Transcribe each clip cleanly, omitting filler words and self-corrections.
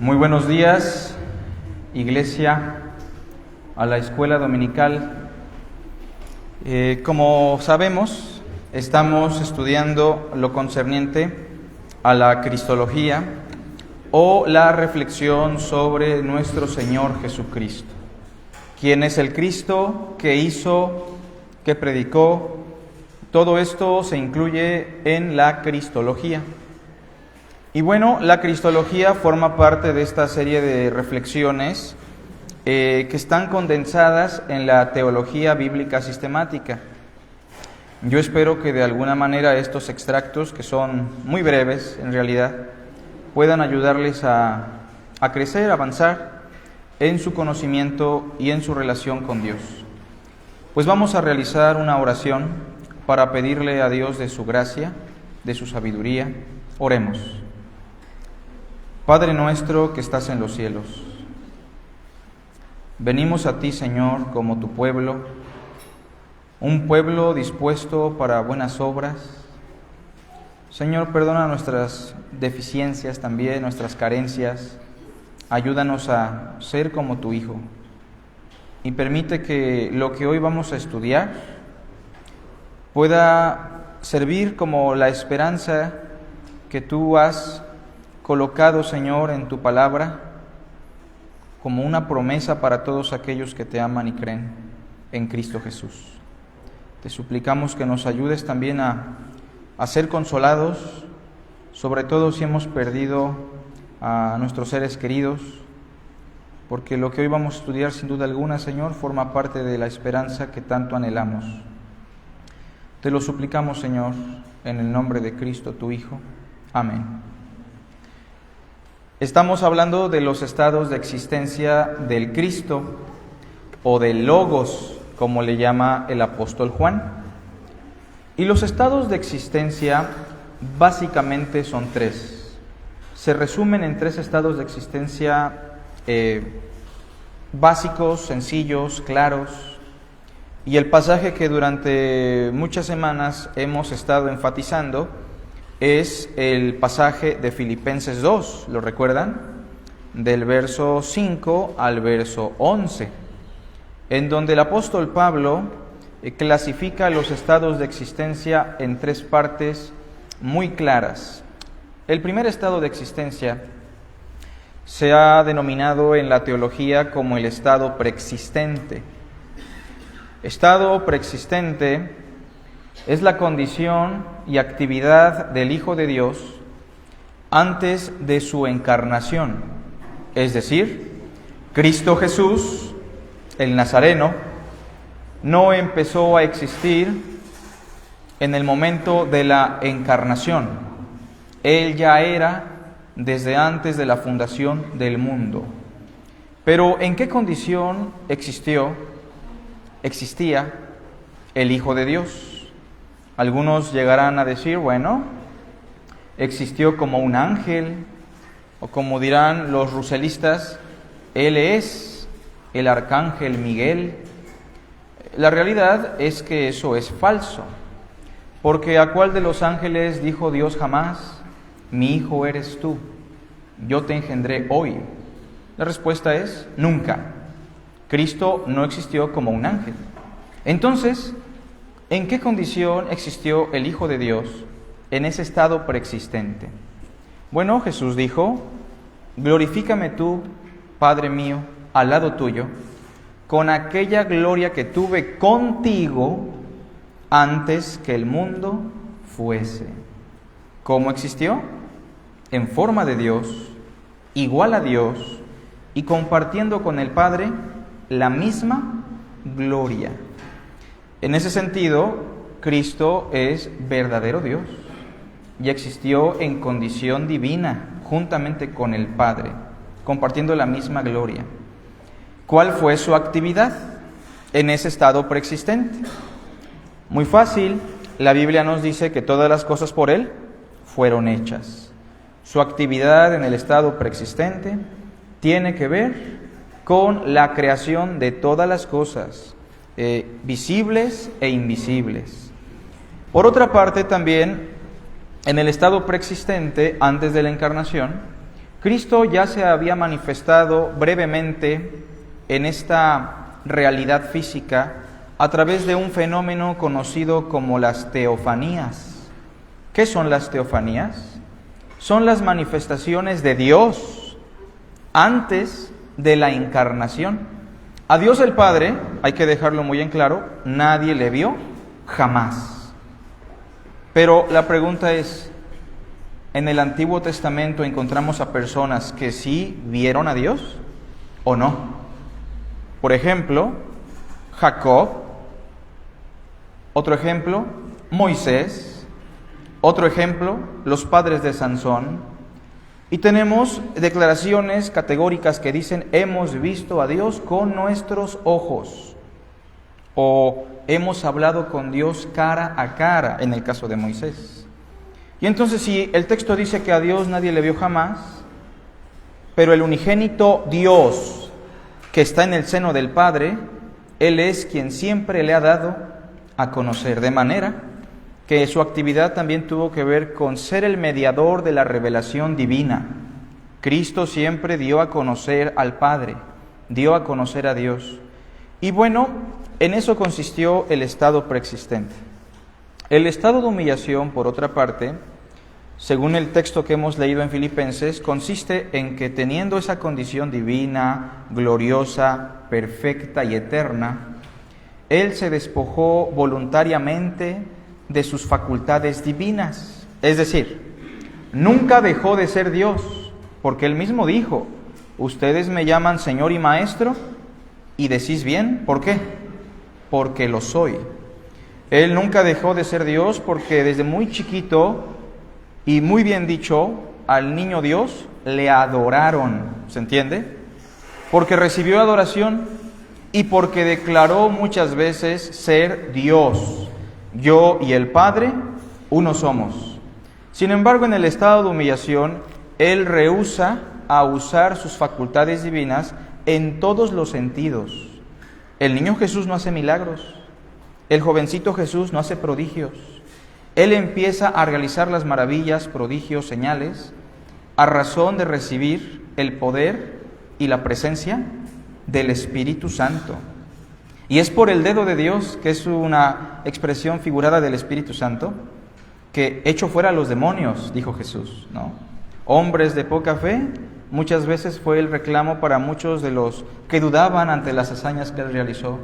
Muy buenos días, Iglesia, a la escuela dominical. Como sabemos, estamos estudiando lo concerniente a la Cristología o la reflexión sobre nuestro Señor Jesucristo. ¿Quién es el Cristo? ¿Qué hizo? ¿Qué predicó? Todo esto se incluye en la Cristología. Y bueno, la Cristología forma parte de esta serie de reflexiones que están condensadas en la teología bíblica sistemática. Yo espero que de alguna manera estos extractos, que son muy breves en realidad, puedan ayudarles a crecer, a avanzar en su conocimiento y en su relación con Dios. Pues vamos a realizar una oración para pedirle a Dios de su gracia, de su sabiduría. Oremos. Padre nuestro que estás en los cielos, venimos a ti, Señor, como tu pueblo, un pueblo dispuesto para buenas obras. Señor, perdona nuestras deficiencias también, nuestras carencias. Ayúdanos a ser como tu Hijo y permite que lo que hoy vamos a estudiar pueda servir como la esperanza que tú has colocado, Señor, en tu palabra, como una promesa para todos aquellos que te aman y creen en Cristo Jesús. Te suplicamos que nos ayudes también a ser consolados, sobre todo si hemos perdido a nuestros seres queridos, porque lo que hoy vamos a estudiar, sin duda alguna, Señor, forma parte de la esperanza que tanto anhelamos. Te lo suplicamos, Señor, en el nombre de Cristo, tu Hijo. Amén. Estamos hablando de los estados de existencia del Cristo o del Logos, como le llama el apóstol Juan. Y los estados de existencia básicamente son tres. Se resumen en tres estados de existencia básicos, sencillos, claros. Y el pasaje que durante muchas semanas hemos estado enfatizando es el pasaje de Filipenses 2, ¿lo recuerdan? Del verso 5 al verso 11, en donde el apóstol Pablo clasifica los estados de existencia en tres partes muy claras. El primer estado de existencia se ha denominado en la teología como el estado preexistente. Estado preexistente es la condición y actividad del Hijo de Dios antes de su encarnación, es decir, Cristo Jesús, el Nazareno, no empezó a existir en el momento de la encarnación. Él ya era desde antes de la fundación del mundo. Pero ¿en qué condición existía el Hijo de Dios? Algunos llegarán a decir, bueno, existió como un ángel, o como dirán los ruselistas, él es el arcángel Miguel. La realidad es que eso es falso, porque ¿a cuál de los ángeles dijo Dios jamás, mi hijo eres tú, yo te engendré hoy? La respuesta es, nunca. Cristo no existió como un ángel. Entonces, ¿en qué condición existió el Hijo de Dios en ese estado preexistente? Bueno, Jesús dijo, glorifícame tú, Padre mío, al lado tuyo, con aquella gloria que tuve contigo antes que el mundo fuese. ¿Cómo existió? En forma de Dios, igual a Dios, y compartiendo con el Padre la misma gloria. En ese sentido, Cristo es verdadero Dios y existió en condición divina juntamente con el Padre, compartiendo la misma gloria. ¿Cuál fue su actividad en ese estado preexistente? Muy fácil, la Biblia nos dice que todas las cosas por Él fueron hechas. Su actividad en el estado preexistente tiene que ver con la creación de todas las cosas, visibles e invisibles. Por otra parte, también en el estado preexistente, antes de la encarnación, Cristo ya se había manifestado brevemente en esta realidad física a través de un fenómeno conocido como las teofanías. ¿Qué son las teofanías? Son las manifestaciones de Dios antes de la encarnación. A Dios el Padre, hay que dejarlo muy en claro, nadie le vio jamás. Pero la pregunta es, ¿en el Antiguo Testamento encontramos a personas que sí vieron a Dios o no? Por ejemplo, Jacob. Otro ejemplo, Moisés. Otro ejemplo, los padres de Sansón. Y tenemos declaraciones categóricas que dicen, hemos visto a Dios con nuestros ojos. O hemos hablado con Dios cara a cara, en el caso de Moisés. Y entonces, si el texto dice que a Dios nadie le vio jamás, pero el unigénito Dios que está en el seno del Padre, Él es quien siempre le ha dado a conocer, de manera que su actividad también tuvo que ver con ser el mediador de la revelación divina. Cristo siempre dio a conocer al Padre, dio a conocer a Dios. Y bueno, en eso consistió el estado preexistente. El estado de humillación, por otra parte, según el texto que hemos leído en Filipenses, consiste en que teniendo esa condición divina, gloriosa, perfecta y eterna, Él se despojó voluntariamente de sus facultades divinas. Es decir, nunca dejó de ser Dios, porque Él mismo dijo, ustedes me llaman Señor y Maestro, y decís bien, ¿por qué? Porque lo soy. Él nunca dejó de ser Dios porque desde muy chiquito, y muy bien dicho, al niño Dios le adoraron, ¿se entiende? Porque recibió adoración y porque declaró muchas veces ser Dios. Yo y el Padre, uno somos. Sin embargo, en el estado de humillación, Él rehúsa a usar sus facultades divinas en todos los sentidos. El niño Jesús no hace milagros. El jovencito Jesús no hace prodigios. Él empieza a realizar las maravillas, prodigios, señales, a razón de recibir el poder y la presencia del Espíritu Santo. Y es por el dedo de Dios, que es una expresión figurada del Espíritu Santo, que echó fuera a los demonios, dijo Jesús, ¿no? Hombres de poca fe, muchas veces fue el reclamo para muchos de los que dudaban ante las hazañas que Él realizó.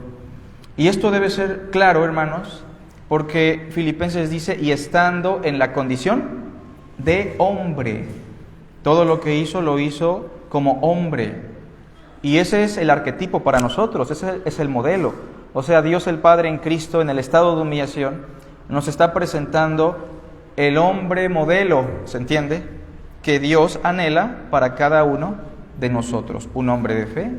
Y esto debe ser claro, hermanos, porque Filipenses dice, y estando en la condición de hombre. Todo lo que hizo, lo hizo como hombre. Y ese es el arquetipo para nosotros, ese es el modelo. O sea, Dios el Padre en Cristo, en el estado de humillación, nos está presentando el hombre modelo, ¿se entiende? Que Dios anhela para cada uno de nosotros. Un hombre de fe,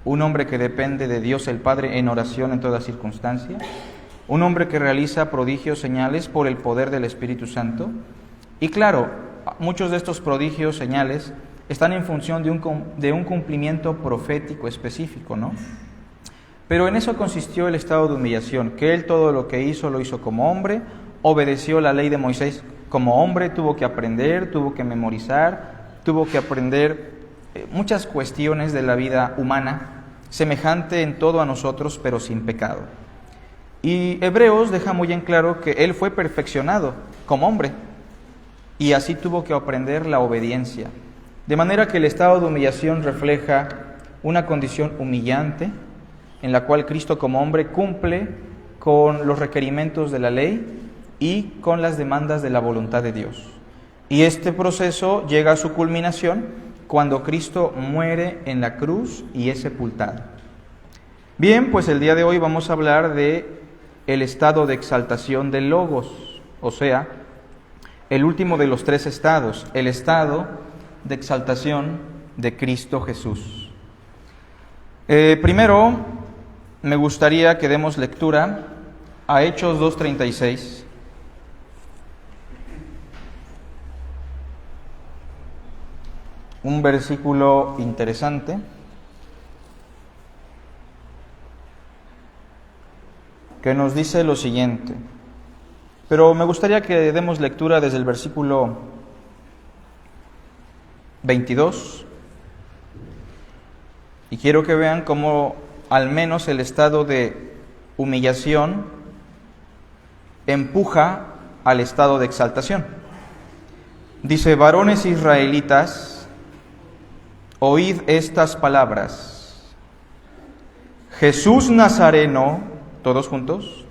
un hombre que depende de Dios el Padre en oración en toda circunstancia, un hombre que realiza prodigios, señales por el poder del Espíritu Santo. Y claro, muchos de estos prodigios, señales, están en función de un cumplimiento profético específico, ¿no? Pero en eso consistió el estado de humillación, que Él todo lo que hizo, lo hizo como hombre, obedeció la ley de Moisés como hombre, tuvo que aprender, tuvo que memorizar, tuvo que aprender muchas cuestiones de la vida humana, semejante en todo a nosotros, pero sin pecado. Y Hebreos deja muy en claro que Él fue perfeccionado como hombre, y así tuvo que aprender la obediencia. De manera que el estado de humillación refleja una condición humillante en la cual Cristo como hombre cumple con los requerimientos de la ley y con las demandas de la voluntad de Dios. Y este proceso llega a su culminación cuando Cristo muere en la cruz y es sepultado. Bien, pues el día de hoy vamos a hablar de el estado de exaltación del Logos, o sea, el último de los tres estados, el estado de exaltación de Cristo Jesús. Primero, me gustaría que demos lectura a Hechos 2:36. Un versículo interesante que nos dice lo siguiente. Pero me gustaría que demos lectura desde el versículo 22. Y quiero que vean cómo al menos el estado de humillación empuja al estado de exaltación. Dice: varones israelitas, oíd estas palabras. Jesús Nazareno, todos juntos,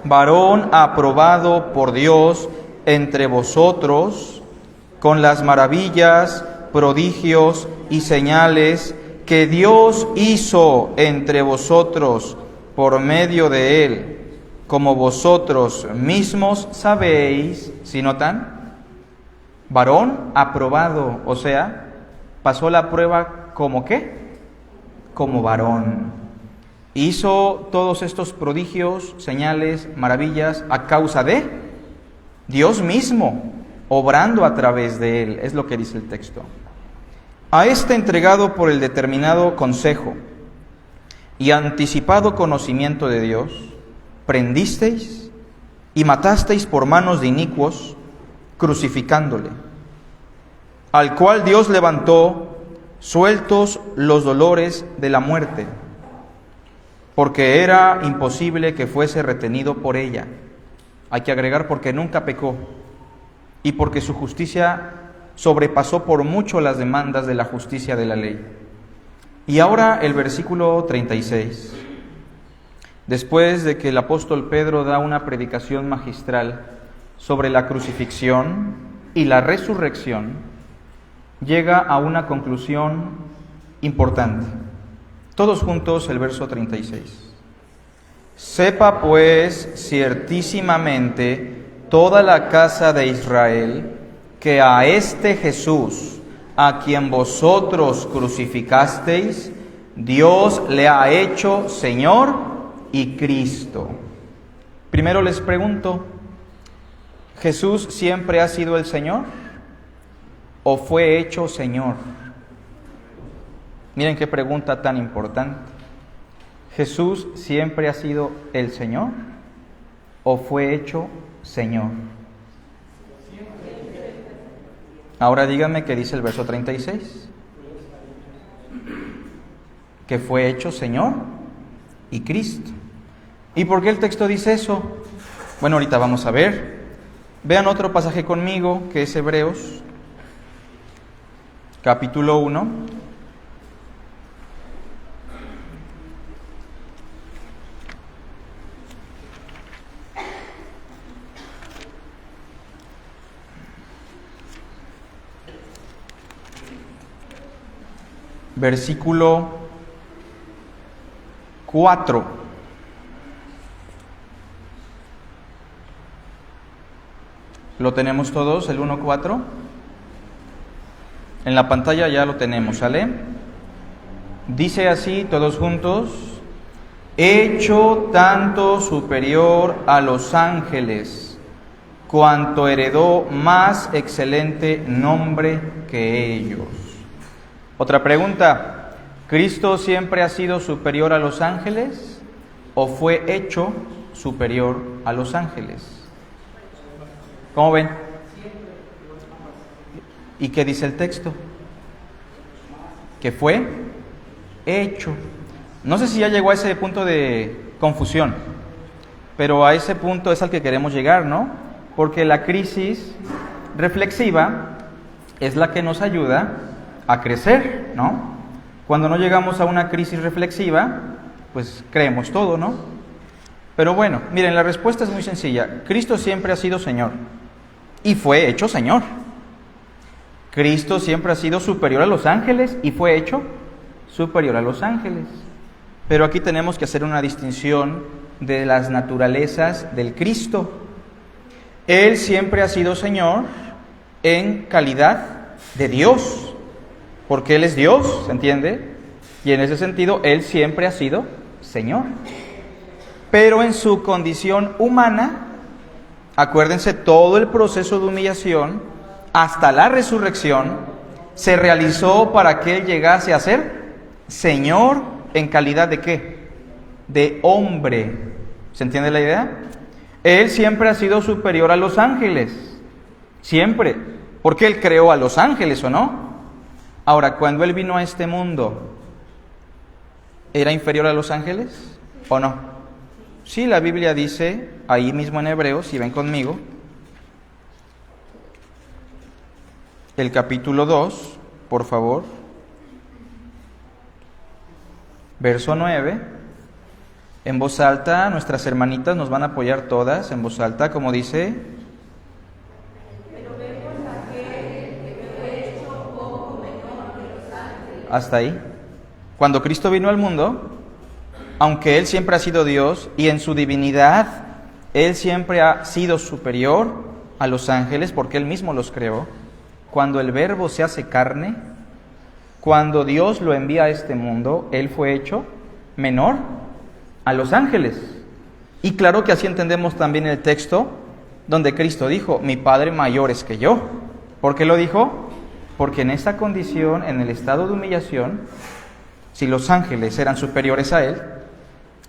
varón aprobado por Dios entre vosotros, con las maravillas, prodigios y señales que Dios hizo entre vosotros por medio de él, como vosotros mismos sabéis. ¿Sí notan? Varón aprobado, o sea, pasó la prueba como ¿qué? Como varón. Hizo todos estos prodigios, señales, maravillas a causa de Dios mismo, obrando a través de él, es lo que dice el texto. A este entregado por el determinado consejo y anticipado conocimiento de Dios, prendisteis y matasteis por manos de inicuos, crucificándole, al cual Dios levantó, sueltos los dolores de la muerte, porque era imposible que fuese retenido por ella. Hay que agregar: porque nunca pecó, y porque su justicia sobrepasó por mucho las demandas de la justicia de la ley. Y ahora el versículo 36. Después de que el apóstol Pedro da una predicación magistral sobre la crucifixión y la resurrección, llega a una conclusión importante. Todos juntos el verso 36. Sepa pues ciertísimamente toda la casa de Israel que a este Jesús, a quien vosotros crucificasteis, Dios le ha hecho Señor y Cristo. Primero les pregunto, ¿Jesús siempre ha sido el Señor o fue hecho Señor? Miren qué pregunta tan importante. ¿Jesús siempre ha sido el Señor o fue hecho Señor? Ahora díganme qué dice el verso 36. Que fue hecho Señor y Cristo. ¿Y por qué el texto dice eso? Bueno, ahorita vamos a ver. Vean otro pasaje conmigo, que es Hebreos, capítulo 1. Versículo 4. ¿Lo tenemos todos, el 1:4? En la pantalla ya lo tenemos, ¿sale? Dice así, todos juntos: hecho tanto superior a los ángeles, cuanto heredó más excelente nombre que ellos. Otra pregunta: ¿Cristo siempre ha sido superior a los ángeles o fue hecho superior a los ángeles? ¿Cómo ven? ¿Y qué dice el texto? Que fue hecho. No sé si ya llegó a ese punto de confusión, pero a ese punto es al que queremos llegar, ¿no? Porque la crisis reflexiva es la que nos ayuda a crecer, ¿no? Cuando no llegamos a una crisis reflexiva, pues creemos todo, ¿no? Pero bueno, miren, la respuesta es muy sencilla. Cristo siempre ha sido Señor y fue hecho Señor. Cristo siempre ha sido superior a los ángeles y fue hecho superior a los ángeles. Pero aquí tenemos que hacer una distinción de las naturalezas del Cristo. Él siempre ha sido Señor en calidad de Dios, porque Él es Dios, ¿se entiende? Y en ese sentido, Él siempre ha sido Señor. Pero en su condición humana, acuérdense, todo el proceso de humillación hasta la resurrección se realizó para que Él llegase a ser Señor en calidad de ¿qué? De hombre. ¿Se entiende la idea? Él siempre ha sido superior a los ángeles. Siempre. Porque Él creó a los ángeles, ¿o no? Ahora, cuando Él vino a este mundo, ¿era inferior a los ángeles o no? Sí, la Biblia dice, ahí mismo en Hebreos, si ven conmigo, el capítulo 2, por favor, verso 9, en voz alta, nuestras hermanitas nos van a apoyar todas, en voz alta, como dice: hasta ahí. Cuando Cristo vino al mundo, aunque Él siempre ha sido Dios y en su divinidad Él siempre ha sido superior a los ángeles porque Él mismo los creó, cuando el Verbo se hace carne, cuando Dios lo envía a este mundo, Él fue hecho menor a los ángeles. Y claro que así entendemos también el texto donde Cristo dijo: mi Padre mayor es que yo. ¿Por qué lo dijo? Porque en esa condición, en el estado de humillación, si los ángeles eran superiores a Él,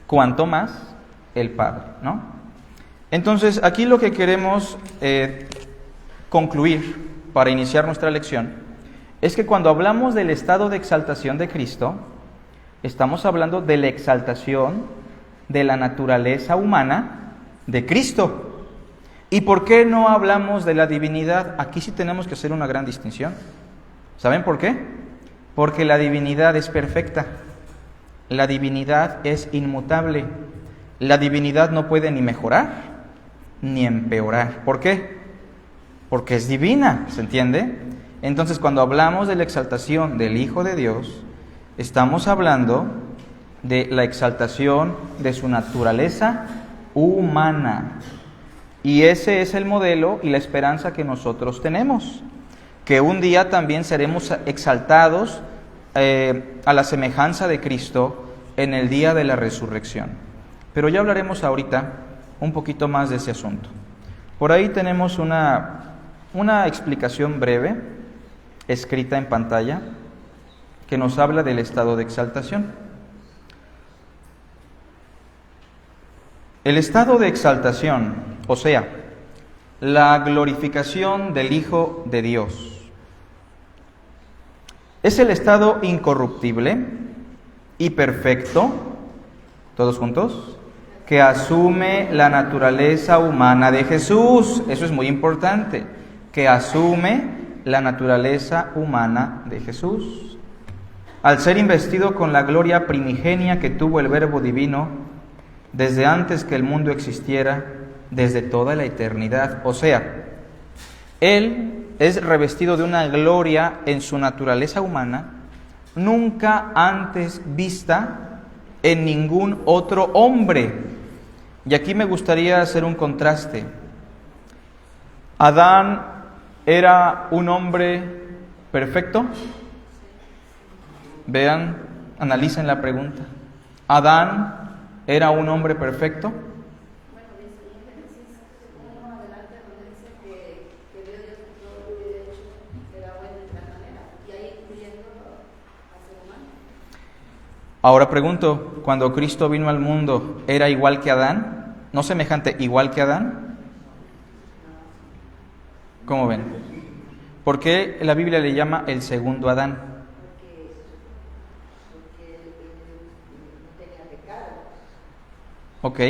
cuanto más el Padre, ¿no? Entonces, aquí lo que queremos concluir para iniciar nuestra lección es que cuando hablamos del estado de exaltación de Cristo, estamos hablando de la exaltación de la naturaleza humana de Cristo. ¿Y por qué no hablamos de la divinidad? Aquí sí tenemos que hacer una gran distinción. ¿Saben por qué? Porque la divinidad es perfecta. La divinidad es inmutable. La divinidad no puede ni mejorar ni empeorar. ¿Por qué? Porque es divina, ¿se entiende? Entonces, cuando hablamos de la exaltación del Hijo de Dios, estamos hablando de la exaltación de su naturaleza humana. Y ese es el modelo y la esperanza que nosotros tenemos, que un día también seremos exaltados a la semejanza de Cristo en el día de la resurrección. Pero ya hablaremos ahorita un poquito más de ese asunto. Por ahí tenemos una explicación breve, escrita en pantalla, que nos habla del estado de exaltación. El estado de exaltación, o sea, la glorificación del Hijo de Dios, es el estado incorruptible y perfecto, todos juntos, que asume la naturaleza humana de Jesús. Eso es muy importante, que asume la naturaleza humana de Jesús. Al ser investido con la gloria primigenia que tuvo el Verbo Divino desde antes que el mundo existiera, desde toda la eternidad. O sea, Él es revestido de una gloria en su naturaleza humana, nunca antes vista en ningún otro hombre. Y aquí me gustaría hacer un contraste. ¿Adán era un hombre perfecto? Vean, analicen la pregunta. ¿Adán era un hombre perfecto? Bueno, dice en Génesis 1 adelante, donde dice que Dios todo lo hubiera hecho, era bueno de tal manera, y ahí incluyendo al ser humano. Ahora pregunto, cuando Cristo vino al mundo, ¿era igual que Adán? ¿No semejante, igual que Adán? ¿Cómo ven? ¿Por qué la Biblia le llama el segundo Adán? Porque no tenía pecado. Ok,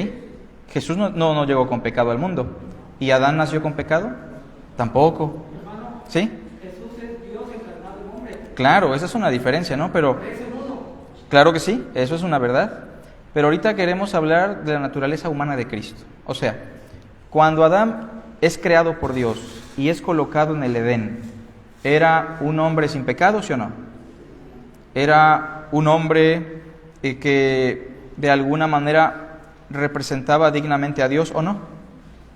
Jesús no llegó con pecado al mundo. ¿Y Adán nació con pecado? Tampoco. ¿Sí? Jesús es Dios encarnado en hombre. Claro, esa es una diferencia, ¿no? Pero claro que sí, eso es una verdad. Pero ahorita queremos hablar de la naturaleza humana de Cristo. O sea, cuando Adán es creado por Dios y es colocado en el Edén, ¿era un hombre sin pecado, sí o no? ¿Era un hombre que de alguna manera representaba dignamente a Dios o no?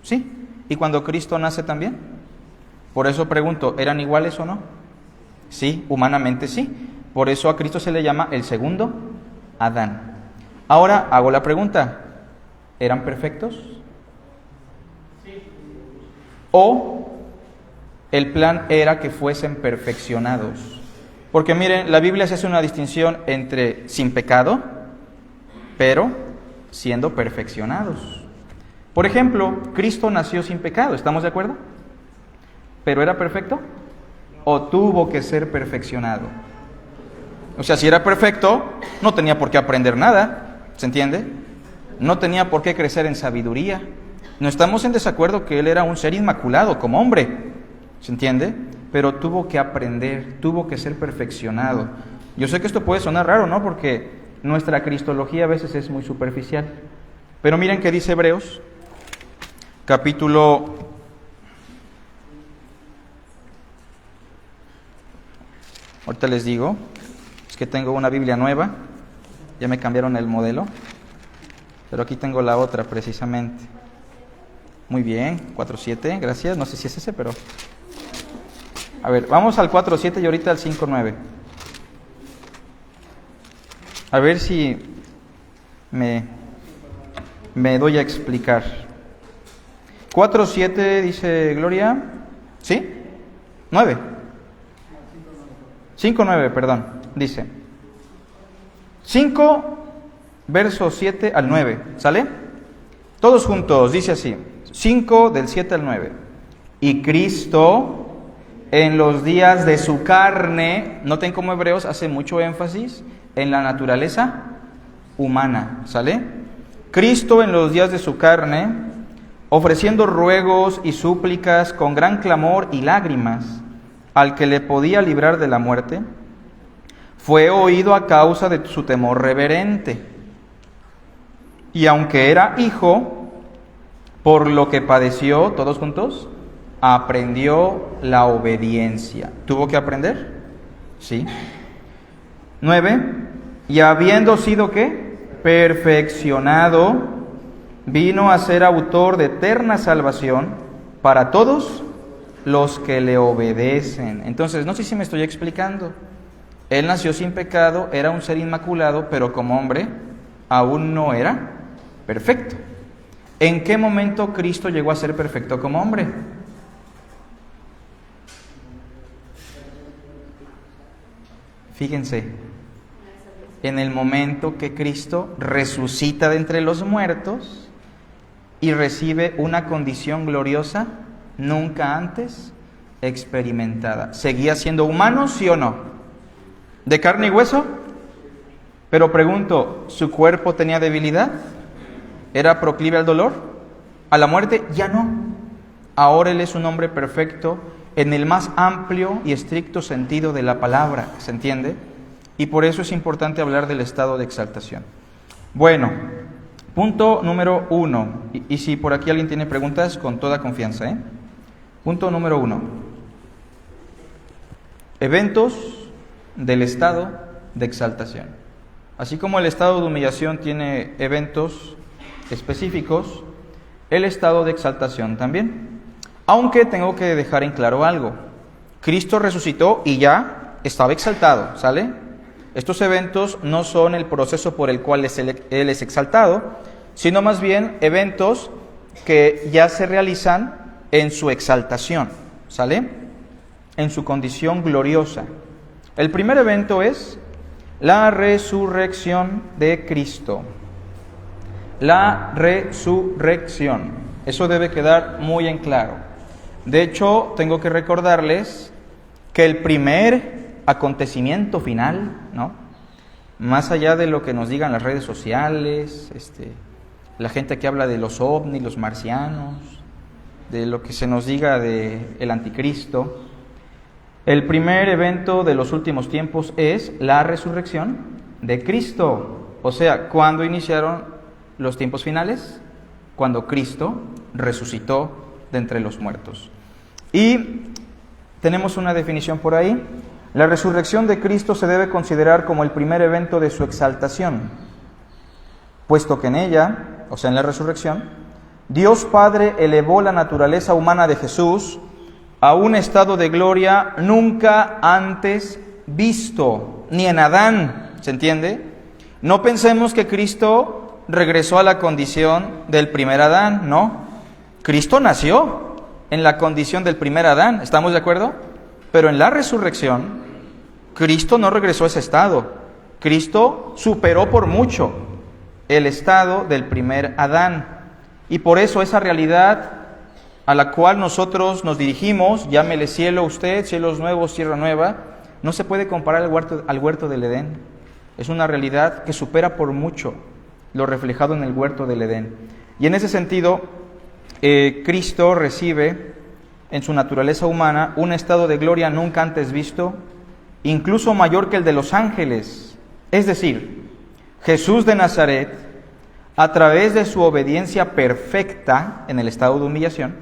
Sí. ¿Y cuando Cristo nace también? Por eso pregunto, ¿eran iguales o no? Sí, humanamente sí. Por eso a Cristo se le llama el segundo Adán. Ahora hago la pregunta, ¿eran perfectos? Sí. ¿O el plan era que fuesen perfeccionados? Porque miren, la Biblia se hace una distinción entre sin pecado, pero siendo perfeccionados. Por ejemplo, Cristo nació sin pecado, ¿estamos de acuerdo? ¿Pero era perfecto? o tuvo que ser perfeccionado. O sea, si era perfecto, no tenía por qué aprender nada, ¿se entiende? No tenía por qué crecer en sabiduría. No estamos en desacuerdo que él era un ser inmaculado como hombre, ¿se entiende? Pero tuvo que aprender, tuvo que ser perfeccionado. Yo sé que esto puede sonar raro, ¿no? Porque nuestra cristología a veces es muy superficial. Pero miren qué dice Hebreos, capítulo... Ahorita les digo, es que tengo una Biblia nueva, ya me cambiaron el modelo, pero aquí tengo la otra precisamente. Muy bien, 4.7, gracias, no sé si es ese, pero... A ver, vamos al 4.7 y ahorita al 5.9. A ver si me doy a explicar. 4.7 dice Gloria, ¿sí? 9. 5.9, perdón, dice. 5, versos 7 al 9, ¿sale? Todos juntos, dice así. 5 del 7 al 9. Y Cristo, en los días de su carne, noten cómo Hebreos hace mucho énfasis en la naturaleza humana, ¿sale? Cristo en los días de su carne, ofreciendo ruegos y súplicas con gran clamor y lágrimas al que le podía librar de la muerte, fue oído a causa de su temor reverente. Y aunque era hijo, por lo que padeció, todos juntos, aprendió la obediencia. ¿Tuvo que aprender? Sí. 9. Y habiendo sido, ¿qué? Perfeccionado, vino a ser autor de eterna salvación para todos los que le obedecen. Entonces, no sé si me estoy explicando. Él nació sin pecado, era un ser inmaculado, pero como hombre aún no era perfecto. ¿En qué momento Cristo llegó a ser perfecto como hombre? Fíjense, en el momento que Cristo resucita de entre los muertos y recibe una condición gloriosa nunca antes experimentada. ¿Seguía siendo humano, sí o no? ¿De carne y hueso? Pero pregunto, ¿su cuerpo tenía debilidad? ¿Era proclive al dolor? ¿A la muerte? Ya no. Ahora Él es un hombre perfecto en el más amplio y estricto sentido de la palabra, ¿se entiende? Y por eso es importante hablar del estado de exaltación. Bueno, punto número 1. Y si por aquí alguien tiene preguntas, con toda confianza, ¿eh? Punto número 1. Eventos del estado de exaltación. Así como el estado de humillación tiene eventos específicos, el estado de exaltación también. Aunque tengo que dejar en claro algo. Cristo resucitó y ya estaba exaltado, ¿sale? Estos eventos no son el proceso por el cual Él es exaltado, sino más bien eventos que ya se realizan en su exaltación, ¿sale? En su condición gloriosa. El primer evento es la resurrección de Cristo. La resurrección. Eso debe quedar muy en claro. De hecho, tengo que recordarles que el primer acontecimiento final, ¿no? Más allá de lo que nos digan las redes sociales, la gente que habla de los ovnis, los marcianos, de lo que se nos diga de el anticristo, el primer evento de los últimos tiempos es la resurrección de Cristo. O sea, ¿cuándo iniciaron los tiempos finales? Cuando Cristo resucitó de entre los muertos. Y tenemos una definición por ahí. La resurrección de Cristo se debe considerar como el primer evento de su exaltación, puesto que en ella, o sea en la resurrección, Dios Padre elevó la naturaleza humana de Jesús a un estado de gloria nunca antes visto, ni en Adán, ¿se entiende? No pensemos que Cristo regresó a la condición del primer Adán, no. Cristo nació en la condición del primer Adán, ¿estamos de acuerdo? Pero en la resurrección, Cristo no regresó a ese estado. Cristo superó por mucho el estado del primer Adán. Y por eso esa realidad a la cual nosotros nos dirigimos, llámele cielo usted, cielos nuevos, tierra nueva, no se puede comparar al huerto del Edén. Es una realidad que supera por mucho lo reflejado en el huerto del Edén. Y en ese sentido, Cristo recibe en su naturaleza humana un estado de gloria nunca antes visto, incluso mayor que el de los ángeles. Es decir, Jesús de Nazaret, a través de su obediencia perfecta en el estado de humillación,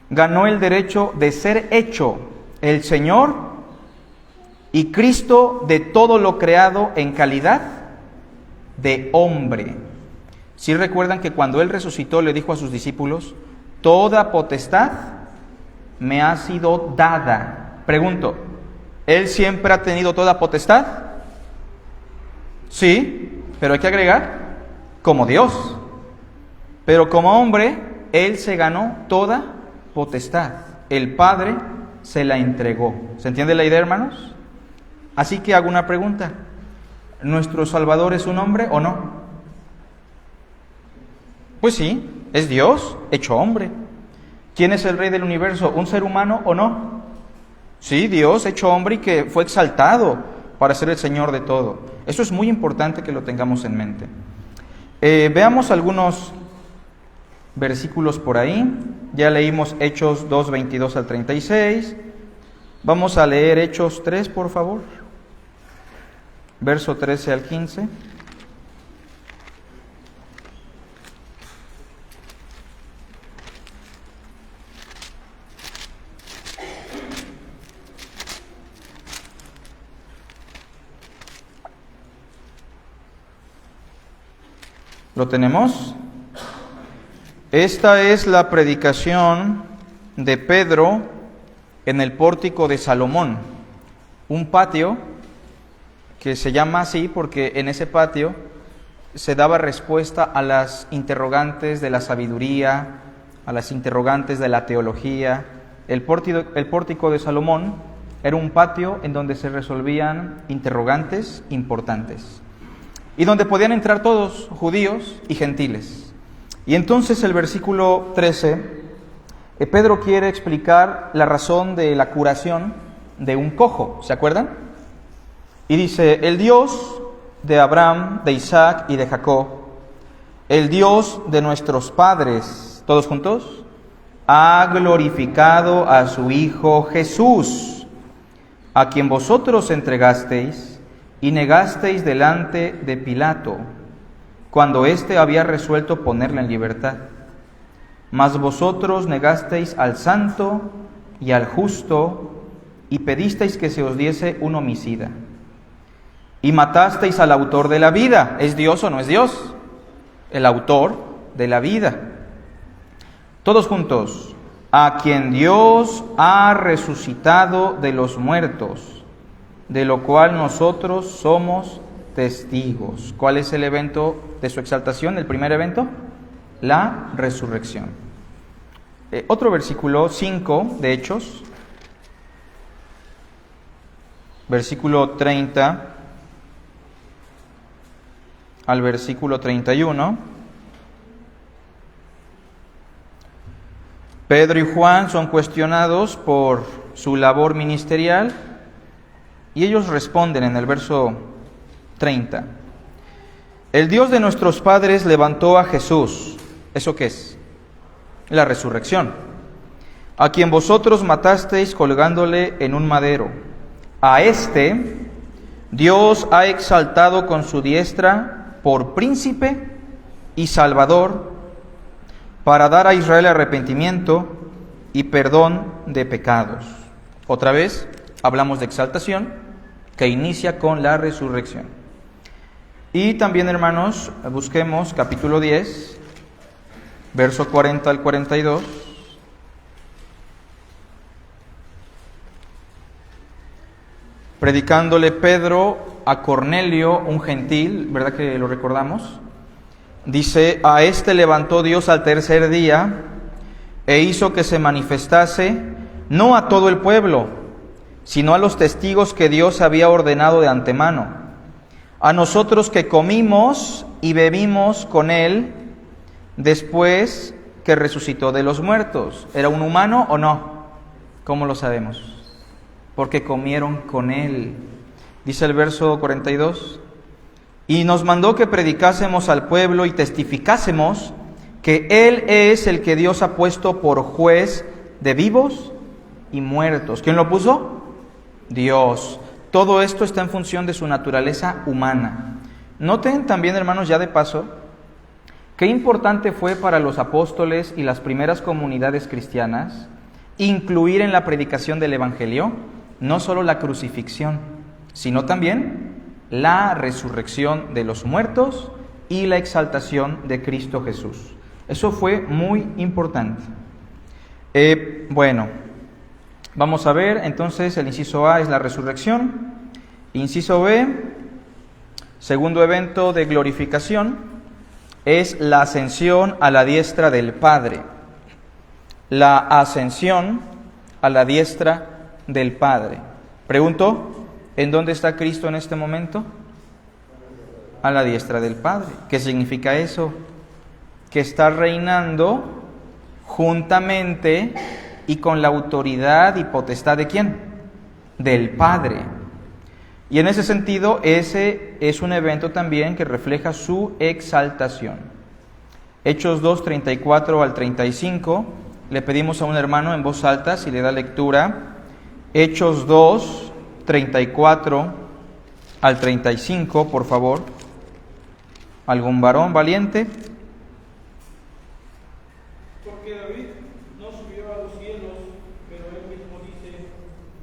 ganó el derecho de ser hecho el Señor y Cristo de todo lo creado en calidad de hombre. Si recuerdan que cuando Él resucitó le dijo a sus discípulos, toda potestad me ha sido dada. Pregunto, ¿Él siempre ha tenido toda potestad? Sí, pero hay que agregar, como Dios. Pero como hombre, Él se ganó toda potestad. El Padre se la entregó. ¿Se entiende la idea, hermanos? Así que hago una pregunta. ¿Nuestro Salvador es un hombre o no? Pues sí, es Dios hecho hombre. ¿Quién es el Rey del universo? ¿Un ser humano o no? Sí, Dios hecho hombre y que fue exaltado para ser el Señor de todo. Eso es muy importante que lo tengamos en mente. Veamos algunos versículos por ahí. Ya leímos Hechos 2, 22 al 36. Vamos a leer Hechos 3, por favor. Verso 13 al 15. ¿Lo tenemos? Esta es la predicación de Pedro en el pórtico de Salomón, un patio que se llama así porque en ese patio se daba respuesta a las interrogantes de la sabiduría, a las interrogantes de la teología. El pórtico de Salomón era un patio en donde se resolvían interrogantes importantes y donde podían entrar todos, judíos y gentiles. Y entonces el versículo 13, Pedro quiere explicar la razón de la curación de un cojo, ¿se acuerdan? Y dice, el Dios de Abraham, de Isaac y de Jacob, el Dios de nuestros padres, todos juntos, ha glorificado a su Hijo Jesús, a quien vosotros entregasteis y negasteis delante de Pilato, cuando éste había resuelto ponerle en libertad. Mas vosotros negasteis al santo y al justo, y pedisteis que se os diese un homicida. Y matasteis al autor de la vida. ¿Es Dios o no es Dios? El autor de la vida. Todos juntos, a quien Dios ha resucitado de los muertos, de lo cual nosotros somos testigos. ¿Cuál es el evento de su exaltación? El primer evento, la resurrección. Otro versículo 5 de Hechos, versículo 30 al versículo 31. Pedro y Juan son cuestionados por su labor ministerial y ellos responden en el verso 30. El Dios de nuestros padres levantó a Jesús. ¿Eso qué es? La resurrección. A quien vosotros matasteis colgándole en un madero. A este Dios ha exaltado con su diestra por príncipe y salvador, para dar a Israel arrepentimiento y perdón de pecados. Otra vez hablamos de exaltación que inicia con la resurrección. Y también, hermanos, busquemos capítulo 10, verso 40 al 42. Predicándole Pedro a Cornelio, un gentil, ¿verdad que lo recordamos? Dice, a este levantó Dios al tercer día e hizo que se manifestase no a todo el pueblo, sino a los testigos que Dios había ordenado de antemano, a nosotros que comimos y bebimos con él después que resucitó de los muertos. ¿Era un humano o no? ¿Cómo lo sabemos? Porque comieron con Él. Dice el verso 42, y nos mandó que predicásemos al pueblo y testificásemos que Él es el que Dios ha puesto por juez de vivos y muertos. ¿Quién lo puso? Dios. Todo esto está en función de su naturaleza humana. Noten también, hermanos, ya de paso, qué importante fue para los apóstoles y las primeras comunidades cristianas incluir en la predicación del Evangelio no solo la crucifixión, sino también la resurrección de los muertos y la exaltación de Cristo Jesús. Eso fue muy importante. Bueno, vamos a ver, entonces el inciso A es la resurrección. Inciso B, segundo evento de glorificación, es la ascensión a la diestra del Padre. La ascensión a la diestra del Padre. Pregunto, ¿en dónde está Cristo en este momento? A la diestra del Padre. ¿Qué significa eso? Que está reinando juntamente y con la autoridad y potestad ¿de quién? Del Padre. Y en ese sentido, ese es un evento también que refleja su exaltación. Hechos 2, 34 al 35, le pedimos a un hermano en voz alta si le da lectura. Hechos 2, 34 al 35, por favor. ¿Algún varón valiente? Porque David no subió a los cielos, pero él mismo dice,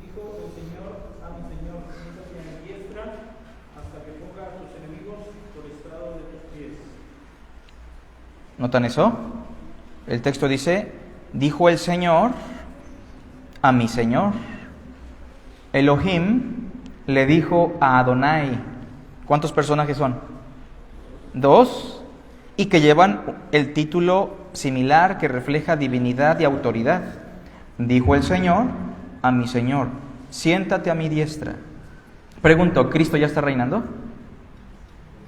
dijo el Señor a mi Señor, siéntate a mi diestra hasta que ponga a tus enemigos por estrado de tus pies. ¿Notan eso? El texto dice, dijo el Señor a mi Señor. Elohim le dijo a Adonai. ¿Cuántos personajes son? 2, y que llevan el título similar que refleja divinidad y autoridad. Dijo el Señor a mi Señor, siéntate a mi diestra. Pregunto, ¿Cristo ya está reinando?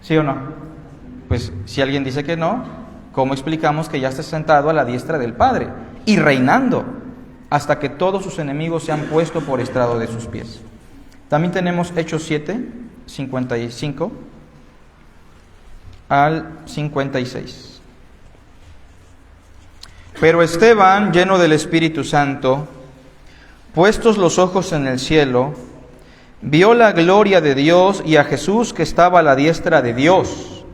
¿Sí o no? Pues si alguien dice que no, ¿cómo explicamos que ya está sentado a la diestra del Padre y reinando hasta que todos sus enemigos se han puesto por estrado de sus pies? También tenemos Hechos 7, 55 al 56. Pero Esteban, lleno del Espíritu Santo, puestos los ojos en el cielo, vio la gloria de Dios y a Jesús que estaba a la diestra de Dios,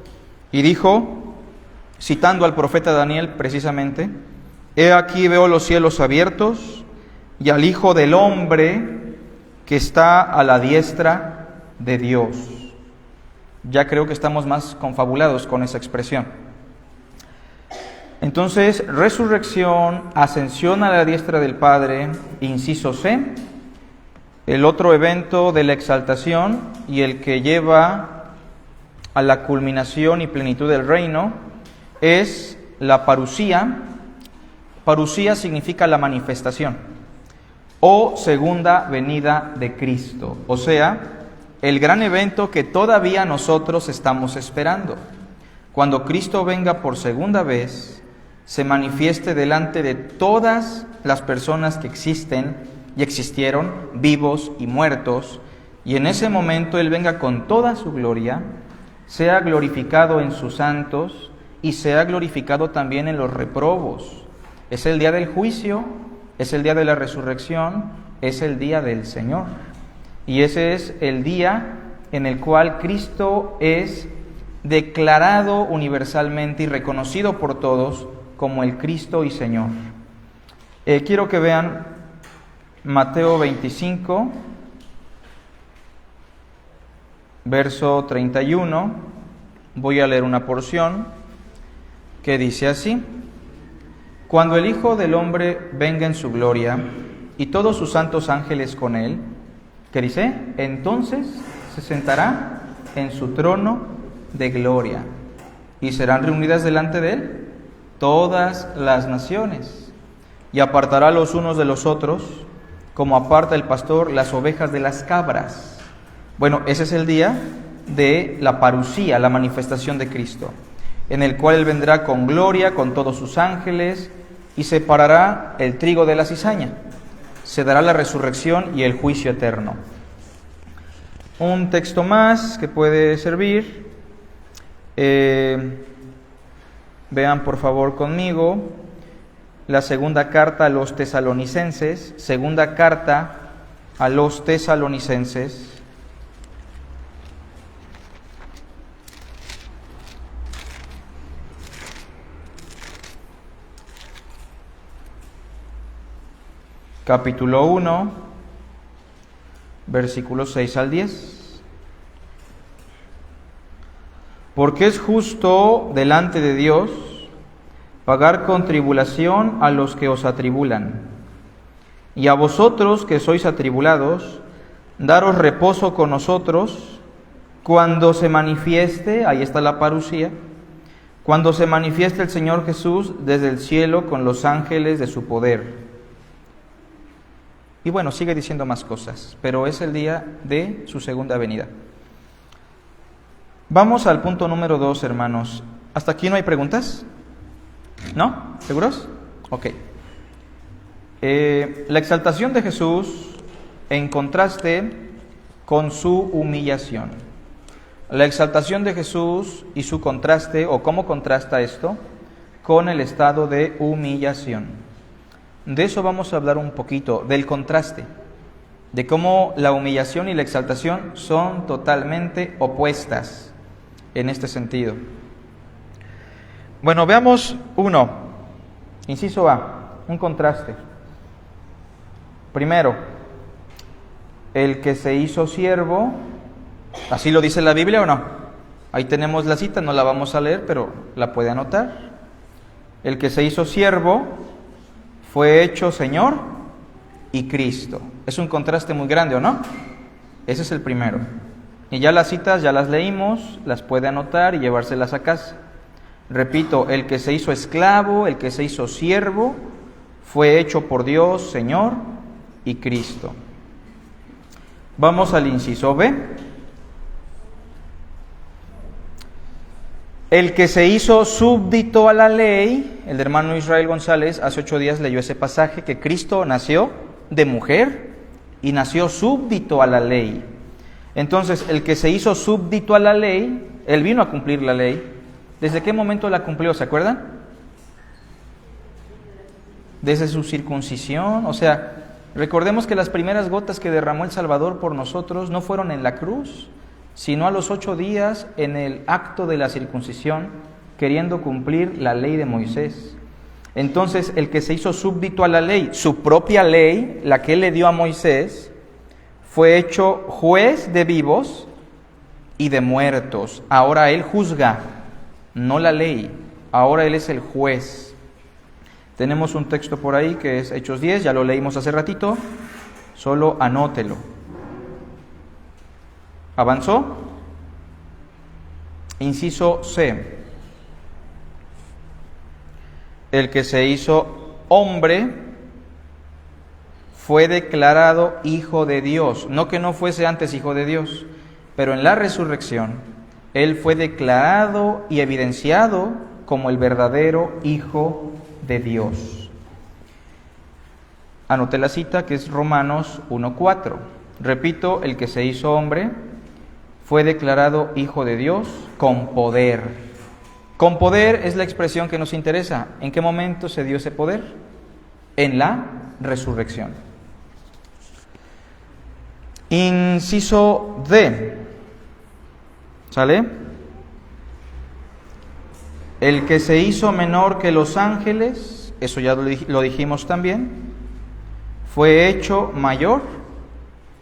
y dijo, citando al profeta Daniel precisamente, he aquí veo los cielos abiertos y al Hijo del Hombre que está a la diestra de Dios. Ya creo que estamos más confabulados con esa expresión. Entonces, resurrección, ascensión a la diestra del Padre, inciso C, el otro evento de la exaltación y el que lleva a la culminación y plenitud del reino es la parusía. Parusía significa la manifestación o segunda venida de Cristo, o sea, el gran evento que todavía nosotros estamos esperando. Cuando Cristo venga por segunda vez, se manifieste delante de todas las personas que existen y existieron, vivos y muertos, y en ese momento Él venga con toda su gloria, sea glorificado en sus santos y sea glorificado también en los reprobos. Es el día del juicio, es el día de la resurrección, es el día del Señor. Y ese es el día en el cual Cristo es declarado universalmente y reconocido por todos como el Cristo y Señor. Quiero que vean Mateo 25, verso 31. Voy a leer una porción que dice así: Cuando el Hijo del Hombre venga en su gloria y todos sus santos ángeles con él, ¿qué dice? Entonces se sentará en su trono de gloria y serán reunidas delante de él todas las naciones y apartará los unos de los otros como aparta el pastor las ovejas de las cabras. Bueno, ese es el día de la parusía, la manifestación de Cristo. en el cual Él vendrá con gloria, con todos sus ángeles, y separará el trigo de la cizaña. Se dará la resurrección y el juicio eterno. Un texto más que puede servir. Vean por favor conmigo la segunda carta a los tesalonicenses. Segunda carta a los tesalonicenses. Capítulo 1, versículos 6 al 10. Porque es justo delante de Dios pagar con tribulación a los que os atribulan, y a vosotros que sois atribulados, daros reposo con nosotros, cuando se manifieste, ahí está la parusía, cuando se manifieste el Señor Jesús desde el cielo con los ángeles de su poder. Y bueno, sigue diciendo más cosas, pero es el día de su segunda venida. Vamos al punto número 2, hermanos. ¿Hasta aquí no hay preguntas? ¿No? ¿Seguros? Ok. La exaltación de Jesús en contraste con su humillación. La exaltación de Jesús y su contraste, o cómo contrasta esto, con el estado de humillación. De eso vamos a hablar un poquito, del contraste, de cómo la humillación y la exaltación son totalmente opuestas en este sentido. Bueno, veamos uno, inciso A, un contraste. Primero, el que se hizo siervo, ¿así lo dice la Biblia o no? Ahí tenemos la cita, no la vamos a leer, pero la puede anotar. El que se hizo siervo fue hecho Señor y Cristo. Es un contraste muy grande, ¿o no? Ese es el primero. Y ya las citas, ya las leímos, las puede anotar y llevárselas a casa. Repito, el que se hizo esclavo, el que se hizo siervo, fue hecho por Dios Señor y Cristo. Vamos al inciso B. El que se hizo súbdito a la ley, el hermano Israel González hace 8 días leyó ese pasaje, que Cristo nació de mujer y nació súbdito a la ley. Entonces, el que se hizo súbdito a la ley, él vino a cumplir la ley. ¿Desde qué momento la cumplió? ¿Se acuerdan? Desde su circuncisión. O sea, recordemos que las primeras gotas que derramó el Salvador por nosotros no fueron en la cruz, sino a los 8 días en el acto de la circuncisión, queriendo cumplir la ley de Moisés. Entonces, el que se hizo súbdito a la ley, su propia ley, la que él le dio a Moisés, fue hecho juez de vivos y de muertos. Ahora él juzga, no la ley, ahora él es el juez. Tenemos un texto por ahí que es Hechos 10, ya lo leímos hace ratito, solo anótelo. ¿Avanzó? Inciso C. El que se hizo hombre fue declarado hijo de Dios. No que no fuese antes hijo de Dios, pero en la resurrección él fue declarado y evidenciado como el verdadero hijo de Dios. Anoté la cita que es Romanos 1:4. Repito, el que se hizo hombre fue declarado hijo de Dios con poder. Con poder es la expresión que nos interesa. ¿En qué momento se dio ese poder? En la resurrección. Inciso D. ¿Sale? El que se hizo menor que los ángeles, eso ya lo dijimos también, fue hecho mayor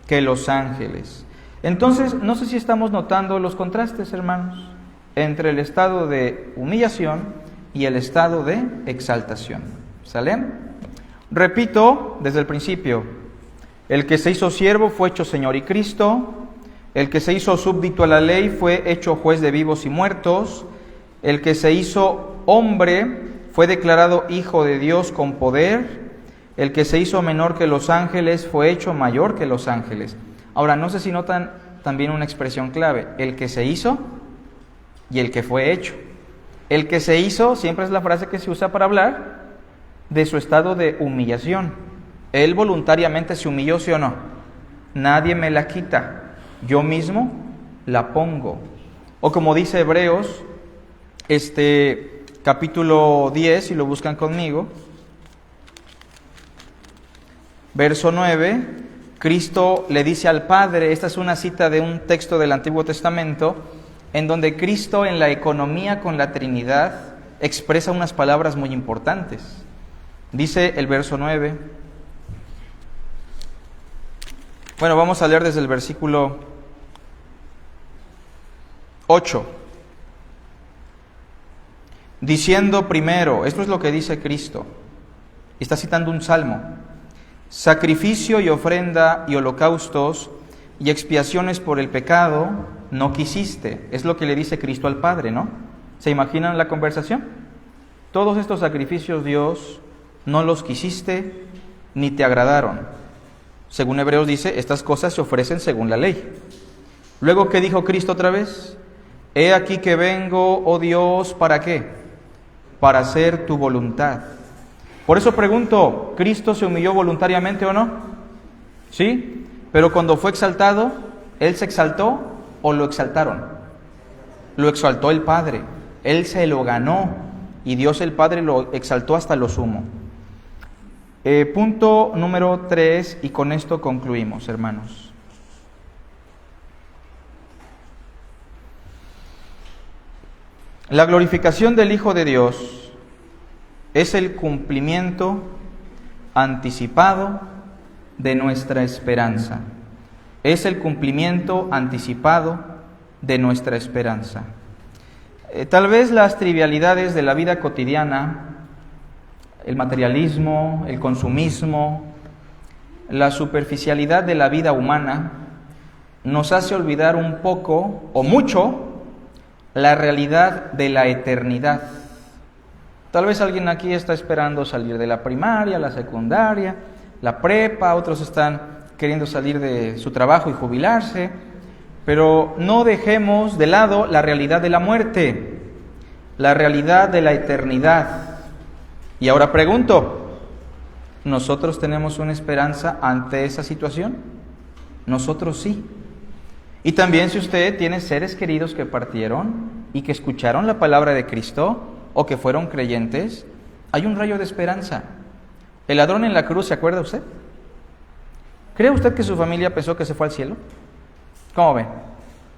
que los ángeles. Entonces, no sé si estamos notando los contrastes, hermanos, entre el estado de humillación y el estado de exaltación. ¿Sale? Repito desde el principio, el que se hizo siervo fue hecho Señor y Cristo, el que se hizo súbdito a la ley fue hecho juez de vivos y muertos, el que se hizo hombre fue declarado hijo de Dios con poder, el que se hizo menor que los ángeles fue hecho mayor que los ángeles. Ahora, no sé si notan también una expresión clave, el que se hizo y el que fue hecho. El que se hizo, siempre es la frase que se usa para hablar de su estado de humillación. Él voluntariamente se humilló, ¿sí o no? Nadie me la quita, yo mismo la pongo. O como dice Hebreos, capítulo 10, si lo buscan conmigo, verso 9, Cristo le dice al Padre, esta es una cita de un texto del Antiguo Testamento, en donde Cristo en la economía con la Trinidad expresa unas palabras muy importantes. Dice el verso 9, bueno, vamos a leer desde el versículo 8. Diciendo primero, esto es lo que dice Cristo, está citando un salmo: sacrificio y ofrenda y holocaustos y expiaciones por el pecado no quisiste. Es lo que le dice Cristo al Padre, ¿no? ¿Se imaginan la conversación? Todos estos sacrificios, Dios, no los quisiste ni te agradaron. Según Hebreos dice, estas cosas se ofrecen según la ley. Luego, ¿qué dijo Cristo otra vez? He aquí que vengo, oh Dios, ¿para qué? Para hacer tu voluntad. Por eso pregunto, ¿Cristo se humilló voluntariamente o no? ¿Sí? Pero cuando fue exaltado, ¿Él se exaltó o lo exaltaron? Lo exaltó el Padre. Él se lo ganó y Dios el Padre lo exaltó hasta lo sumo. Punto número 3, y con esto concluimos, hermanos. La glorificación del Hijo de Dios es el cumplimiento anticipado de nuestra esperanza. Es el cumplimiento anticipado de nuestra esperanza. Tal vez las trivialidades de la vida cotidiana, el materialismo, el consumismo, la superficialidad de la vida humana, nos hace olvidar un poco o mucho la realidad de la eternidad. Tal vez alguien aquí está esperando salir de la primaria, la secundaria, la prepa, otros están queriendo salir de su trabajo y jubilarse, pero no dejemos de lado la realidad de la muerte, la realidad de la eternidad. Y ahora pregunto, ¿nosotros tenemos una esperanza ante esa situación? Nosotros sí. Y también si usted tiene seres queridos que partieron y que escucharon la palabra de Cristo o que fueron creyentes, hay un rayo de esperanza. El ladrón en la cruz, ¿se acuerda usted? ¿Cree usted que su familia pensó que se fue al cielo? ¿Cómo ven?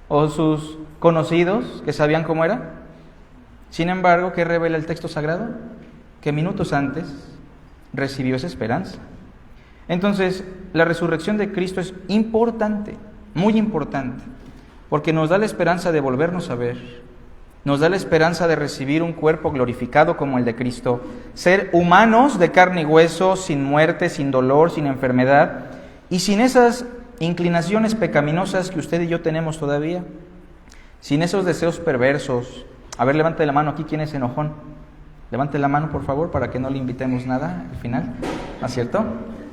¿O sus conocidos que sabían cómo era? Sin embargo, ¿qué revela el texto sagrado? Que minutos antes recibió esa esperanza. Entonces, la resurrección de Cristo es importante, muy importante, porque nos da la esperanza de volvernos a ver, nos da la esperanza de recibir un cuerpo glorificado como el de Cristo, ser humanos de carne y hueso, sin muerte, sin dolor, sin enfermedad y sin esas inclinaciones pecaminosas que usted y yo tenemos todavía, sin esos deseos perversos. A ver, levante la mano aquí, ¿quién es enojón? Levante la mano, por favor, para que no le invitemos nada al final, ¿no es cierto?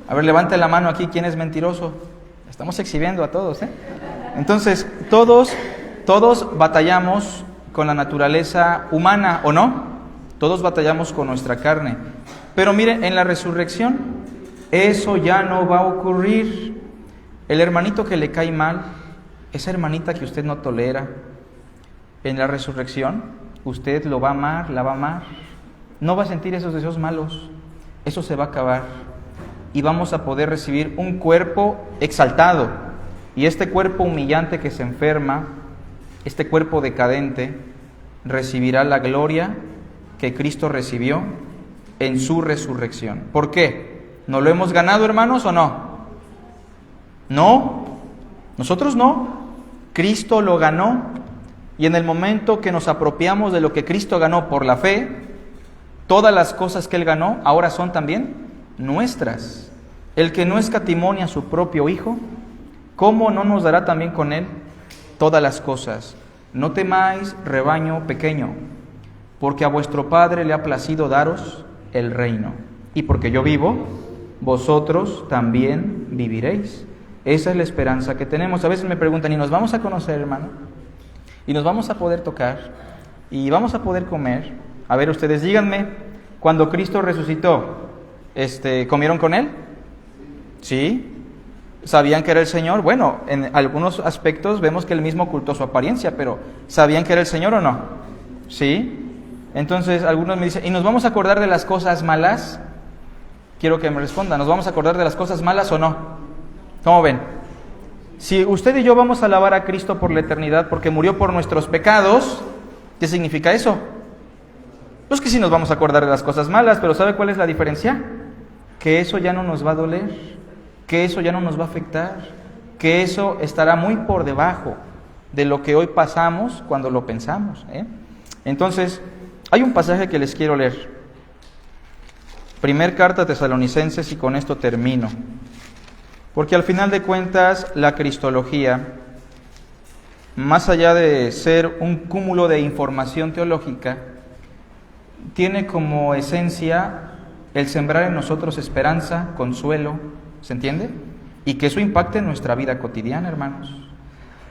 A ver, levante la mano aquí, ¿quién es mentiroso? Estamos exhibiendo a todos, ¿eh? Entonces, todos batallamos con la naturaleza humana, ¿o no? Todos batallamos con nuestra carne. Pero mire, en la resurrección, eso ya no va a ocurrir. El hermanito que le cae mal, esa hermanita que usted no tolera, en la resurrección, usted lo va a amar, la va a amar. No va a sentir esos deseos malos. Eso se va a acabar. Y vamos a poder recibir un cuerpo exaltado. Y este cuerpo humillante que se enferma, este cuerpo decadente, recibirá la gloria que Cristo recibió en su resurrección. ¿Por qué? ¿No lo hemos ganado, hermanos, o no? No, nosotros no. Cristo lo ganó. Y en el momento que nos apropiamos de lo que Cristo ganó por la fe, todas las cosas que Él ganó ahora son también nuestras. El que no escatimó a su propio Hijo, ¿cómo no nos dará también con Él todas las cosas? No temáis, rebaño pequeño, porque a vuestro Padre le ha placido daros el reino. Y porque yo vivo, vosotros también viviréis. Esa es la esperanza que tenemos. A veces me preguntan, ¿y nos vamos a conocer, hermano? ¿Y nos vamos a poder tocar? y vamos a poder comer. A ver, ustedes díganme, cuando Cristo resucitó, ¿comieron con Él? ¿Sí? ¿Sabían que era el Señor? Bueno, en algunos aspectos vemos que Él mismo ocultó su apariencia, pero ¿sabían que era el Señor o no? ¿Sí? Entonces, algunos me dicen, ¿y nos vamos a acordar de las cosas malas? Quiero que me respondan, ¿nos vamos a acordar de las cosas malas o no? ¿Cómo ven? Si usted y yo vamos a alabar a Cristo por la eternidad porque murió por nuestros pecados, ¿qué significa eso? Pues que sí nos vamos a acordar de las cosas malas, pero ¿sabe cuál es la diferencia? Que eso ya no nos va a doler, que eso ya no nos va a afectar, que eso estará muy por debajo de lo que hoy pasamos cuando lo pensamos, ¿eh? Entonces, hay un pasaje que les quiero leer. Primer carta a Tesalonicenses, y con esto termino. Porque al final de cuentas, la cristología, más allá de ser un cúmulo de información teológica, tiene como esencia el sembrar en nosotros esperanza, consuelo, ¿se entiende? Y que eso impacte en nuestra vida cotidiana, hermanos.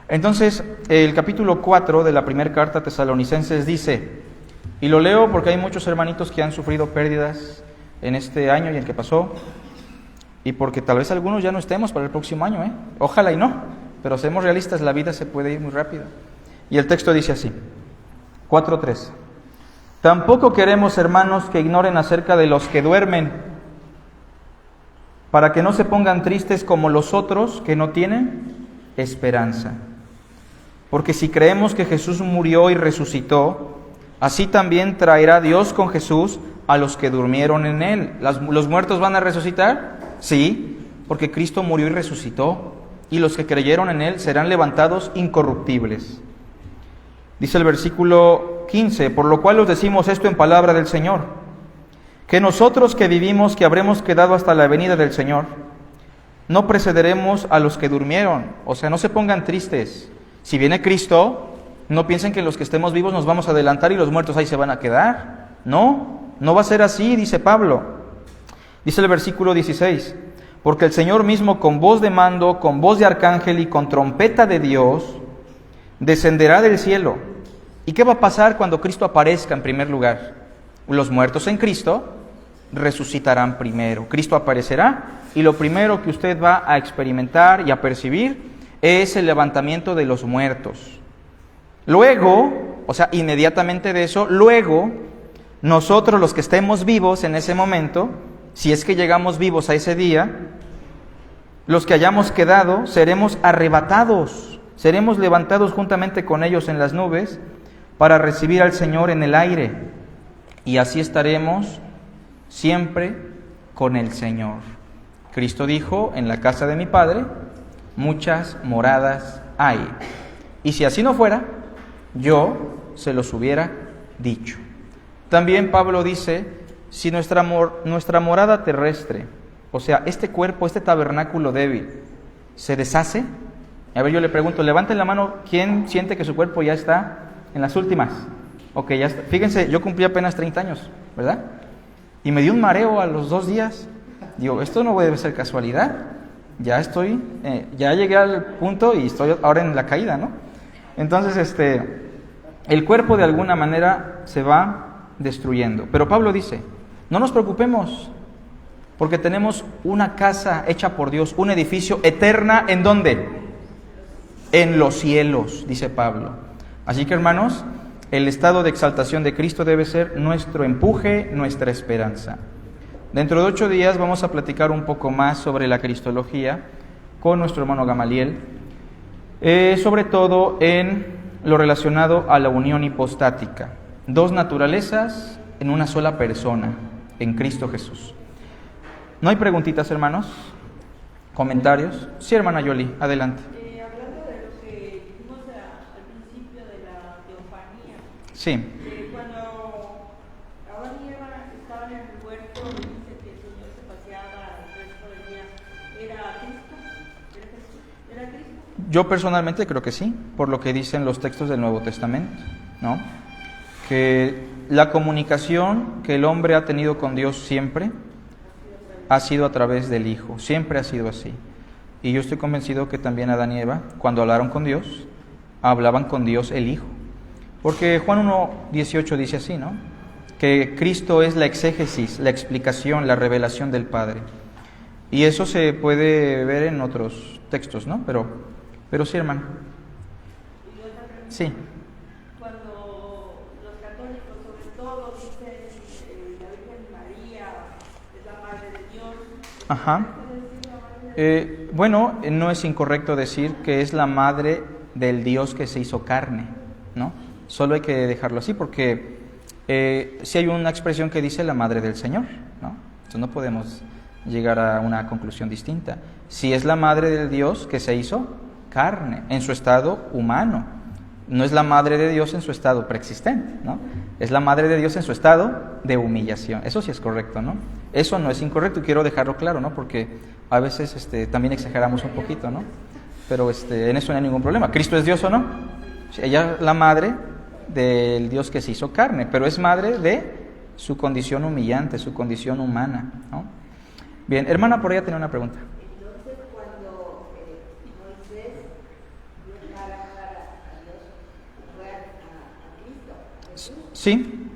Entonces, el capítulo 4 de la primera carta a Tesalonicenses dice, y lo leo porque hay muchos hermanitos que han sufrido pérdidas en este año y el que pasó, y porque tal vez algunos ya no estemos para el próximo año, ¿eh? Ojalá y no, pero seamos realistas, la vida se puede ir muy rápido. Y el texto dice así, 4:3. Tampoco queremos, hermanos, que ignoren acerca de los que duermen, para que no se pongan tristes como los otros que no tienen esperanza. Porque si creemos que Jesús murió y resucitó, así también traerá Dios con Jesús a los que durmieron en Él. ¿Los muertos van a resucitar? Sí, porque Cristo murió y resucitó, y los que creyeron en Él serán levantados incorruptibles. Dice el versículo 15, por lo cual os decimos esto en palabra del Señor, que nosotros que vivimos, que habremos quedado hasta la venida del Señor, no precederemos a los que durmieron. O sea, no se pongan tristes. Si viene Cristo, no piensen que los que estemos vivos nos vamos a adelantar y los muertos ahí se van a quedar. No, no va a ser así, dice Pablo. Dice el versículo 16, porque el Señor mismo con voz de mando, con voz de arcángel y con trompeta de Dios, descenderá del cielo. ¿Y qué va a pasar cuando Cristo aparezca en primer lugar? Los muertos en Cristo resucitarán primero. Cristo aparecerá y lo primero que usted va a experimentar y a percibir es el levantamiento de los muertos. Luego, o sea, inmediatamente de eso, luego, nosotros los que estemos vivos en ese momento, si es que llegamos vivos a ese día, los que hayamos quedado, seremos arrebatados, seremos levantados juntamente con ellos en las nubes para recibir al Señor en el aire. Y así estaremos siempre con el Señor. Cristo dijo, en la casa de mi Padre, muchas moradas hay. Y si así no fuera, yo se los hubiera dicho. También Pablo dice, si nuestra morada terrestre, o sea, este cuerpo, este tabernáculo débil, se deshace. A ver, yo le pregunto, levanten la mano, ¿quién siente que su cuerpo ya está en las últimas? Ok, ya está. Fíjense, yo cumplí apenas 30 años, ¿verdad? Y me dio un mareo a los 2 días. Digo, esto no debe ser casualidad. Ya llegué al punto y estoy ahora en la caída, ¿no? Entonces, el cuerpo de alguna manera se va destruyendo. Pero Pablo dice, no nos preocupemos, porque tenemos una casa hecha por Dios, un edificio eterna, ¿en dónde? En los cielos, dice Pablo. Así que, hermanos, el estado de exaltación de Cristo debe ser nuestro empuje, nuestra esperanza. Dentro de 8 días vamos a platicar un poco más sobre la cristología con nuestro hermano Gamaliel, sobre todo en lo relacionado a la unión hipostática. 2 naturalezas en una sola persona, en Cristo Jesús. ¿No hay preguntitas, hermanos? ¿Comentarios? Sí, hermana Yoli, adelante. Hablando de lo que dijimos al principio de la teofanía, Sí. cuando Adán y Eva estaban en el huerto, dice que el Señor se paseaba el resto del día. ¿Era Cristo? ¿Era Cristo? Yo personalmente creo que sí, por lo que dicen los textos del Nuevo Testamento, ¿no? Que la comunicación que el hombre ha tenido con Dios siempre ha sido a través del Hijo, siempre ha sido así. Y yo estoy convencido que también Adán y Eva, cuando hablaron con Dios, hablaban con Dios el Hijo. Porque Juan 1:18 dice así, ¿no? Que Cristo es la exégesis, la explicación, la revelación del Padre. Y eso se puede ver en otros textos, ¿no? Pero sí, hermano. Y otra pregunta. Sí. Cuando los católicos, sobre todo, dicen la Virgen María es la Madre de Dios. Ajá. Bueno, no es incorrecto decir que es la madre del Dios que se hizo carne, ¿no? Solo hay que dejarlo así porque sí hay una expresión que dice la madre del Señor, ¿no? Entonces no podemos llegar a una conclusión distinta. Si es la madre del Dios que se hizo carne, en su estado humano. No es la madre de Dios en su estado preexistente, ¿no? Es la madre de Dios en su estado de humillación. Eso sí es correcto, ¿no? Eso no es incorrecto y quiero dejarlo claro, ¿no? Porque a veces también exageramos un poquito, ¿no? Pero en eso no hay ningún problema. ¿Cristo es Dios o no? Ella es la madre del Dios que se hizo carne, pero es madre de su condición humillante, su condición humana, ¿no? Bien, hermana, por allá tenía una pregunta. Entonces, cuando Moisés dio cara a cara a Dios, fue a Cristo, Jesús. Sí,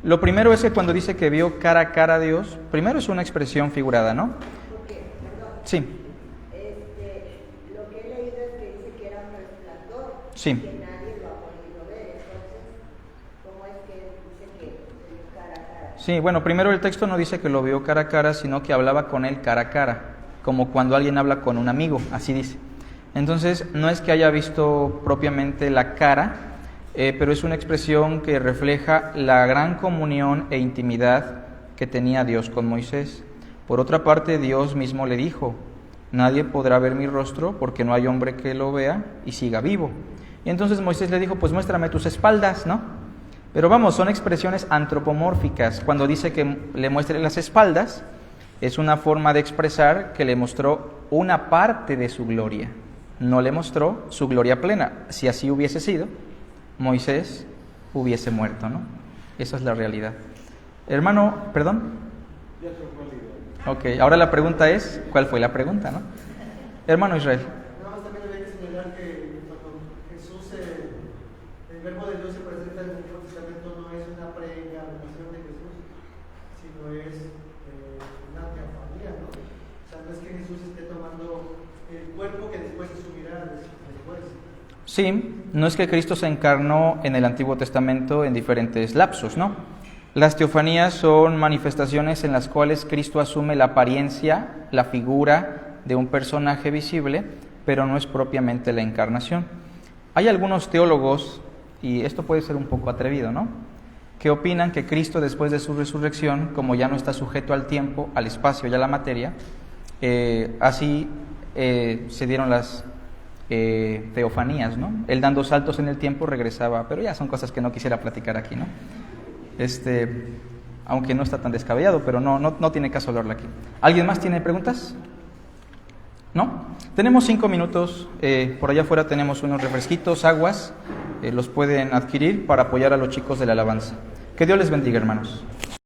lo primero es que cuando dice que vio cara a cara a Dios, primero es una expresión figurada, ¿no? Porque, perdón, Sí, lo que he leído es que dice que era un resplandor, Sí. que nadie lo ha podido ver. Entonces, ¿cómo es que dice que se dio cara a cara? sí, bueno, primero el texto no dice que lo vio cara a cara, sino que hablaba con él cara a cara, como cuando alguien habla con un amigo, así dice. Entonces, no es que haya visto propiamente la cara, pero es una expresión que refleja la gran comunión e intimidad que tenía Dios con Moisés. Por otra parte, Dios mismo le dijo: nadie podrá ver mi rostro porque no hay hombre que lo vea y siga vivo. Y entonces Moisés le dijo: pues muéstrame tus espaldas, ¿no? Pero vamos, son expresiones antropomórficas. Cuando dice que le muestre las espaldas, es una forma de expresar que le mostró una parte de su gloria. No le mostró su gloria plena. Si así hubiese sido, Moisés hubiese muerto, ¿no? Esa es la realidad. Hermano, perdón. Ok, ahora la pregunta es, ¿cuál fue la pregunta, no? Hermano Israel. Nada más también hay que señalar que cuando Jesús, el verbo de Dios se presenta en el Nuevo Testamento, no es una preencarnación de Jesús, sino es una teofanía, ¿no? O sea, no es que Jesús esté tomando el cuerpo que después se subirá después. Sí, no es que Cristo se encarnó en el Antiguo Testamento en diferentes lapsos, ¿no? Las teofanías son manifestaciones en las cuales Cristo asume la apariencia, la figura de un personaje visible, pero no es propiamente la encarnación. Hay algunos teólogos, y esto puede ser un poco atrevido, ¿no?, que opinan que Cristo, después de su resurrección, como ya no está sujeto al tiempo, al espacio y a la materia, así se dieron las teofanías, ¿no? Él dando saltos en el tiempo regresaba, pero ya son cosas que no quisiera platicar aquí, ¿no? Aunque no está tan descabellado, pero no tiene caso hablarle aquí. ¿Alguien más tiene preguntas? ¿No? Tenemos 5 minutos, por allá afuera tenemos unos refresquitos, aguas, los pueden adquirir para apoyar a los chicos de la alabanza. Que Dios les bendiga, hermanos.